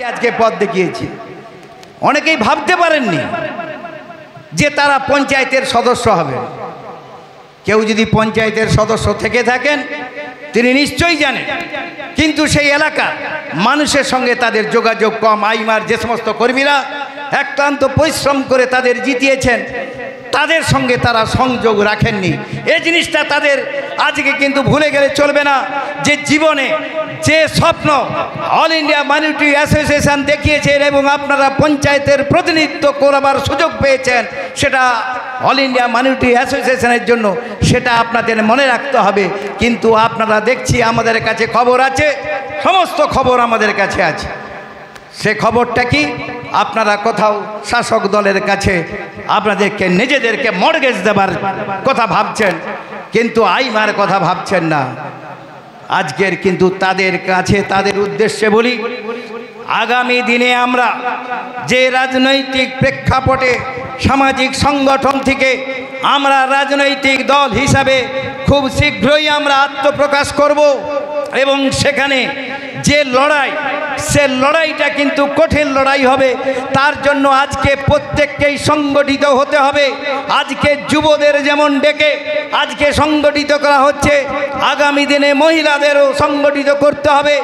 আজকে পথ দেখিয়েছি। অনেকেই ভাবতে পারেননি যে তারা পঞ্চায়েতের সদস্য হবে। কেউ যদি পঞ্চায়েতের সদস্য থেকে থাকেন তিনি নিশ্চয়ই জানেন, কিন্তু সেই এলাকার মানুষের সঙ্গে তাদের যোগাযোগ কম। আইমার যে সমস্ত কর্মীরা অক্লান্ত পরিশ্রম করে তাদের জিতিয়েছেন, তাদের সঙ্গে তারা সংযোগ রাখেননি। এই জিনিসটা তাদের আজকে কিন্তু ভুলে গেলে চলবে না, যে জীবনে যে স্বপ্ন অল ইন্ডিয়া মাইনরিটি অ্যাসোসিয়েশন দেখিয়েছেন এবং আপনারা পঞ্চায়েতের প্রতিনিধিত্ব করবার সুযোগ পেয়েছেন, সেটা অল ইন্ডিয়া মাইনরিটি অ্যাসোসিয়েশনের জন্য, সেটা আপনাদের মনে রাখতে হবে। কিন্তু আপনারা দেখছি আমাদের কাছে খবর আছে, সমস্ত খবর আমাদের কাছে আছে। সে খবরটা কি? আপনারা কোথাও শাসক দলের কাছে আপনাদেরকে নিজেদেরকে মর্গেজ দেবার কথা ভাবছেন, কিন্তু আইমার কথা ভাবছেন না। আজকের কিন্তু তাদের কাছে, তাদের উদ্দেশ্যে বলি, আগামী দিনে আমরা যে রাজনৈতিক প্রেক্ষাপটে সামাজিক সংগঠন থেকে আমরা রাজনৈতিক দল হিসাবে খুব শীঘ্রই আমরা আত্মপ্রকাশ করব এবং সেখানে যে লড়াই, সে লড়াইটা কিন্তু কঠিন লড়াই হবে। তার জন্য আজকে প্রত্যেককেই সংগঠিত হতে হবে। আজকে যুবদের যেমন ডেকে আজকে সংগঠিত করা হচ্ছে, আগামী দিনে মহিলাদেরও সংগঠিত করতে হবে,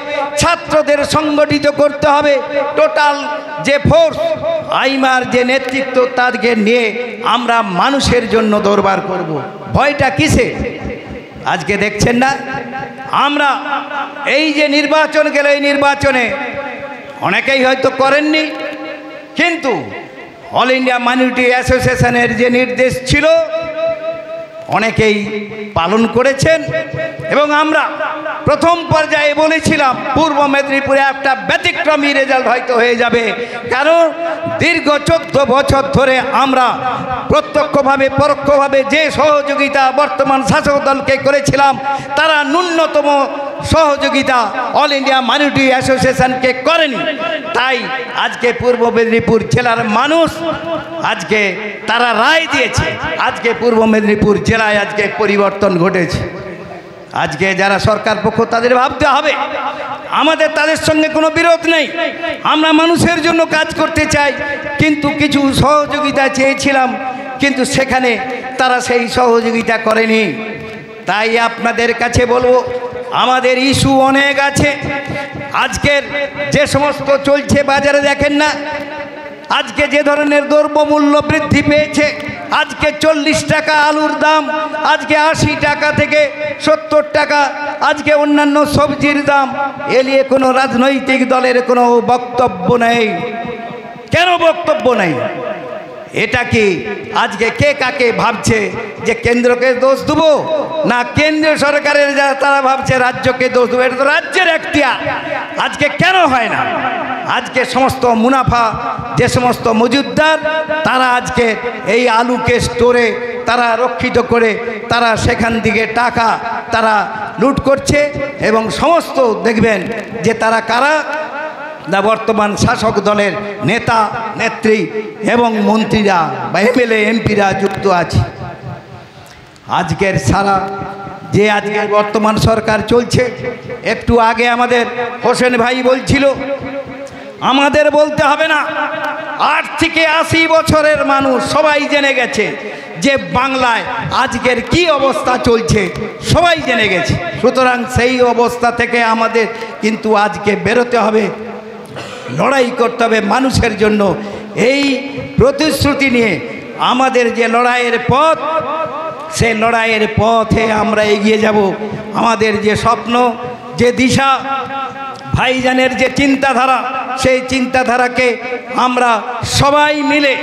ছাত্রদের সংগঠিত করতে হবে। টোটাল যে ফোর্স, আইমার যে নেতৃত্ব, তাদেরকে নিয়ে আমরা মানুষের জন্য দরবার করব। ভয়টা কিসে? আজকে দেখছেন না, আমরা এই যে নির্বাচন গেল, এই নির্বাচনে অনেকেই হয়তো করেননি, কিন্তু অল ইন্ডিয়া মাইনরিটি অ্যাসোসিয়েশনের যে নির্দেশ ছিল অনেকেই পালন করেছেন। এবং আমরা প্রথম পর্যায়ে বলেছিলাম পূর্ব মেদিনীপুরে একটা ব্যতিক্রমী রেজাল্ট হয়তো হয়ে যাবে, কারণ দীর্ঘ 14 বছর ধরে আমরা প্রত্যক্ষভাবে পরোক্ষভাবে যে সহযোগিতা বর্তমান শাসক দলকে করেছিলাম, তারা ন্যূনতম সহযোগিতা অল ইন্ডিয়া মাইনরিটি অ্যাসোসিয়েশনকে করেনি। তাই আজকে পূর্ব মেদিনীপুর জেলার মানুষ আজকে তারা রায় দিয়েছে, আজকে পূর্ব মেদিনীপুর জেলায় আজকে পরিবর্তন ঘটেছে। আজকে যারা সরকার পক্ষ, তাদের ভাবতে হবে, আমাদের তাদের সঙ্গে কোনো বিরোধ নেই, আমরা মানুষের জন্য কাজ করতে চাই, কিন্তু কিছু সহযোগিতা চেয়েছিলাম, কিন্তু সেখানে তারা সেই সহযোগিতা করেনি। তাই আপনাদের কাছে বলবো, আমাদের ইস্যু অনেক আছে। আজকের যে সমস্ত চলছে বাজারে, দেখেন না আজকে যে ধরনের দ্রব্যমূল্য বৃদ্ধি পেয়েছে। আজকে 40 টাকা আলুর দাম, আজকে 80 টাকা থেকে 70 টাকা, আজকে অন্যান্য সবজির দাম। এ নিয়ে কোনো রাজনৈতিক দলের কোনো বক্তব্য নেই। কেন বক্তব্য নেই? এটা কি আজকে কে কাকে ভাবছে যে কেন্দ্রকে দোষ দেবো, না কেন্দ্রীয় সরকারের যারা তারা ভাবছে রাজ্যকে দোষ দেবো? এটা তো রাজ্যের এখতিয়ার। আজকে কেন হয় না? আজকে সমস্ত মুনাফা যে সমস্ত মজুদদার, তারা আজকে এই আলুকে স্টোরে তারা রক্ষিত করে তারা সেখান থেকে টাকা তারা লুট করছে। এবং সমস্ত দেখবেন যে তারা কারা, না বর্তমান শাসক দলের নেতা নেত্রী এবং মন্ত্রীরা বা এমএলএ এমপিরা যুক্ত আছে। আজকের সারা যে আজকের বর্তমান সরকার চলছে, একটু আগে আমাদের হোসেন ভাই বলছিল, আমাদের বলতে হবে না, 8 থেকে 80 বছরের মানুষ সবাই জেনে গেছে যে বাংলায় আজকের কি অবস্থা চলছে, সবাই জেনে গেছে। সুতরাং সেই অবস্থা থেকে আমাদের কিন্তু আজকে বেরোতে হবে, লড়াই করতে হবে মানুষের জন্য। এই প্রতিশ্রুতি নিয়ে আমাদের যে লড়াইয়ের পথ, সেই লড়াইয়ের পথে আমরা এগিয়ে যাব। আমাদের যে স্বপ্ন, যে দিশা, ভাইজানের যে চিন্তাধারা, সেই চিন্তাধারাকে আমরা সবাই মিলে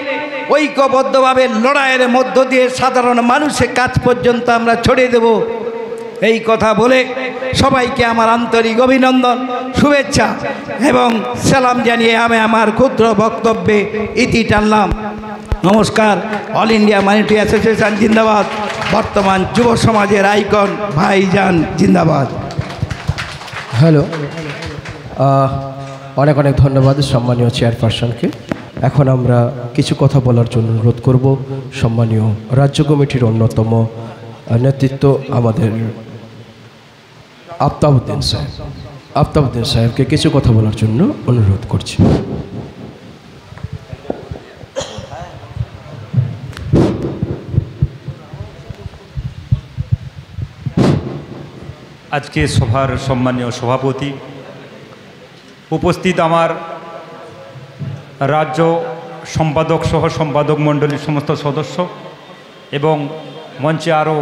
ঐক্যবদ্ধভাবে লড়াইয়ের মধ্য দিয়ে সাধারণ মানুষের কাছ পর্যন্ত আমরা ছড়িয়ে দেব। এই কথা বলে সবাইকে আমার আন্তরিক অভিনন্দন, শুভেচ্ছা এবং সালাম জানিয়ে আমি আমার ক্ষুদ্র বক্তব্যে ইতি টানলাম। নমস্কার। অল ইন্ডিয়া মাইনরিটি অ্যাসোসিয়েশন জিন্দাবাদ। বর্তমান যুব সমাজের আইকন ভাইজান জিন্দাবাদ। হ্যালো, অনেক অনেক ধন্যবাদ সম্মানীয় চেয়ারপারসনকে। এখন আমরা কিছু কথা বলার জন্য অনুরোধ করব সম্মানীয় রাজ্য কমিটির অন্যতম নেতৃত্ব আমাদের আফতাবউদ্দিন সাহেবকে কিছু কথা বলার জন্য অনুরোধ করছি। আজকে সভার সম্মানীয় সভাপতি, উপস্থিত আমার রাজ্য সম্পাদক সহ সম্পাদক মণ্ডলীর সমস্ত সদস্য এবং মঞ্চে আরও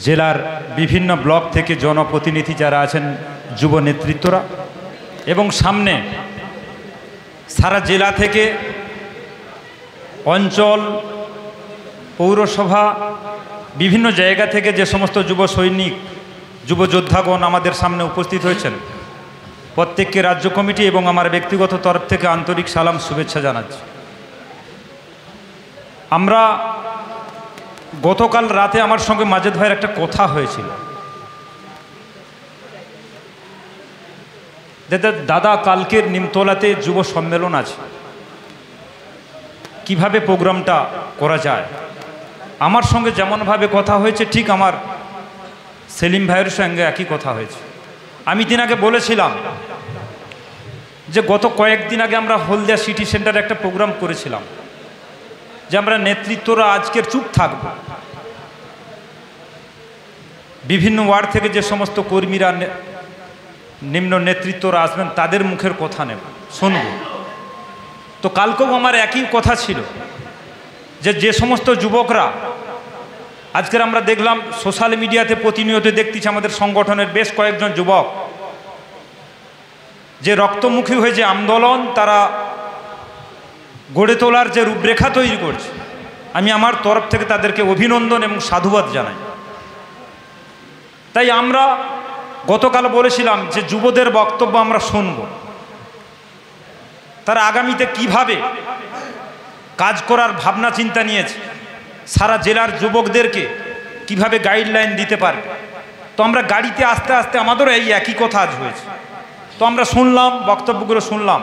জেলার বিভিন্ন ব্লক থেকে জনপ্রতিনিধি যারা আছেন, যুব নেতৃত্বরা, এবং সামনে সারা জেলা থেকে অঞ্চল, পৌরসভা, বিভিন্ন জায়গা থেকে যে সমস্ত যুব সৈনিক, যুব যোদ্ধাগণ আমাদের সামনে উপস্থিত হয়েছেন, প্রত্যেককে রাজ্য কমিটি এবং আমার ব্যক্তিগত তরফ থেকে আন্তরিক সালাম, শুভেচ্ছা জানাচ্ছি। আমরা গতকাল রাতে আমার সঙ্গে মাজেদ ভাইয়ের একটা কথা হয়েছিল। দাদা, কালকের নিমতলাতে যুব সম্মেলন আছে, কিভাবে প্রোগ্রামটা করা যায়। আমার সঙ্গে যেমনভাবে কথা হয়েছে ঠিক আমার সেলিম ভাইয়ের সঙ্গে একই কথা হয়েছে। আমি দিন আগে বলেছিলাম যে গত কয়েকদিন আগে আমরা হলদিয়া সিটি সেন্টারে একটা প্রোগ্রাম করেছিলাম যে আমরা নেতৃত্বরা আজকের চুপ থাকব, বিভিন্ন ওয়ার্ড থেকে যে সমস্ত কর্মীরা, নিম্ন নেতৃত্বরা আসবেন তাদের মুখের কথা নেব, শুনব। তো কালকেও আমার একই কথা ছিল যে সমস্ত যুবকরা আজকের আমরা দেখলাম সোশ্যাল মিডিয়াতে প্রতিনিয়ত দেখতেছি আমাদের সংগঠনের বেশ কয়েকজন যুবক যে রক্তমুখী হয়ে যে আন্দোলন তারা গড়ে তোলার যে রূপরেখা তৈরি করছে, আমি আমার তরফ থেকে তাদেরকে অভিনন্দন এবং সাধুবাদ জানাই। তাই আমরা গতকাল বলেছিলাম যে যুবদের বক্তব্য আমরা শুনব, তারা আগামীতে কিভাবে কাজ করার ভাবনা চিন্তা নিয়েছে, সারা জেলার যুবকদেরকে কিভাবে গাইডলাইন দিতে পারবে। তো আমরা গাড়িতে আস্তে আস্তে আমাদেরও এই একই কথা আজ হয়েছে। তো আমরা শুনলাম, বক্তব্যগুলো শুনলাম।